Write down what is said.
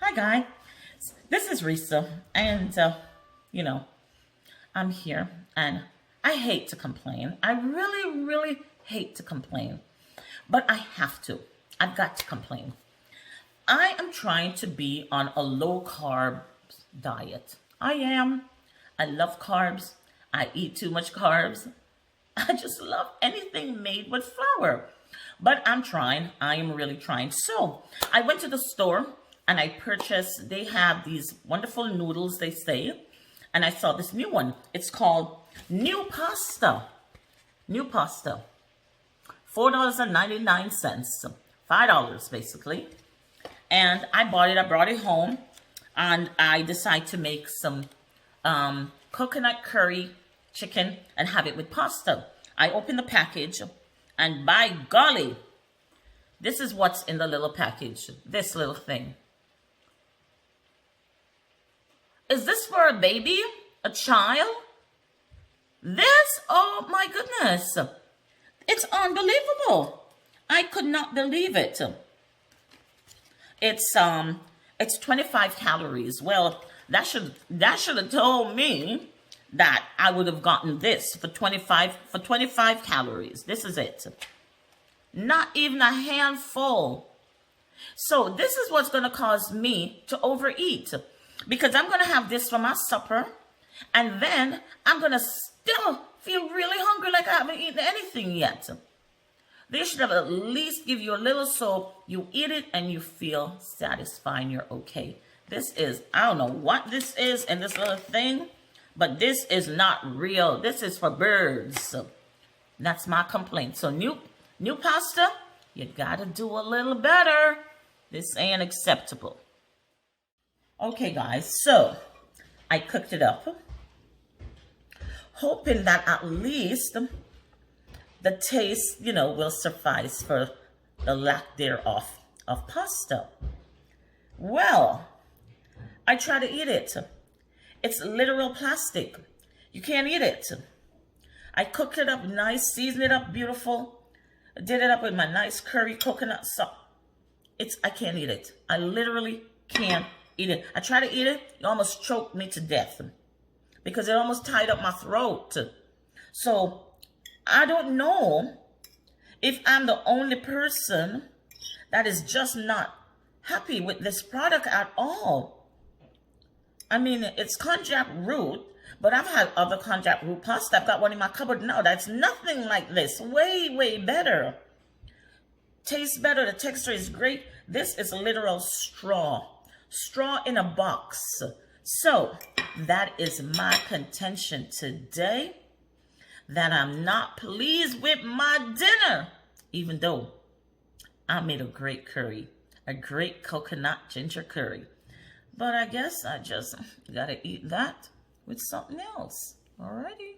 Hi, guys. This is Risa, and you know, I'm here, and I hate to complain. I really, really hate to complain, but I have to. I've got to complain. I am trying to be on a low carb diet. I am. I love carbs. I eat too much carbs. I just love anything made with flour. But I'm trying. I am really trying. So I went to the store and I purchased, they have these wonderful noodles, they say. And I saw this new one. It's called New Pasta. New Pasta. $4.99. $5 basically. And I bought it. I brought it home. And I decided to make some coconut curry chicken and have it with pasta. I opened the package, and by golly, this is what's in the little package. This little thing. Is this for a baby? A child? This? Oh my goodness. It's unbelievable. I could not believe it. It's 25 calories. Well, that should have told me that I would have gotten this for 25 calories. This is it. Not even a handful. So this is what's going to cause me to overeat, because I'm going to have this for my supper, and then I'm going to still feel really hungry like I haven't eaten anything yet. They should have at least give you a little so you eat it and you feel satisfied and you're okay. This is, I don't know what this is in this little thing, but this is not real. This is for birds. So that's my complaint. So new pasta, you gotta do a little better. This ain't acceptable. Okay, guys, so I cooked it up, hoping that at least the taste, will suffice for the lack thereof of pasta. Well, I try to eat it. It's literal plastic. You can't eat it. I cooked it up nice, seasoned it up beautiful, did it up with my nice curry coconut sauce. I can't eat it. I literally can't eat it. I try to eat it, it almost choked me to death because it almost tied up my throat. So I don't know if I'm the only person that is just not happy with this product at all. I mean, it's konjac root, but I've had other konjac root pasta. I've got one in my cupboard now that's nothing like this. Way, way better. Tastes better. The texture is great. This is literal straw. Straw in a box. So that is my contention today. That I'm not pleased with my dinner, even though I made a great curry, a great coconut ginger curry. But I guess I just gotta eat that with something else. Alrighty.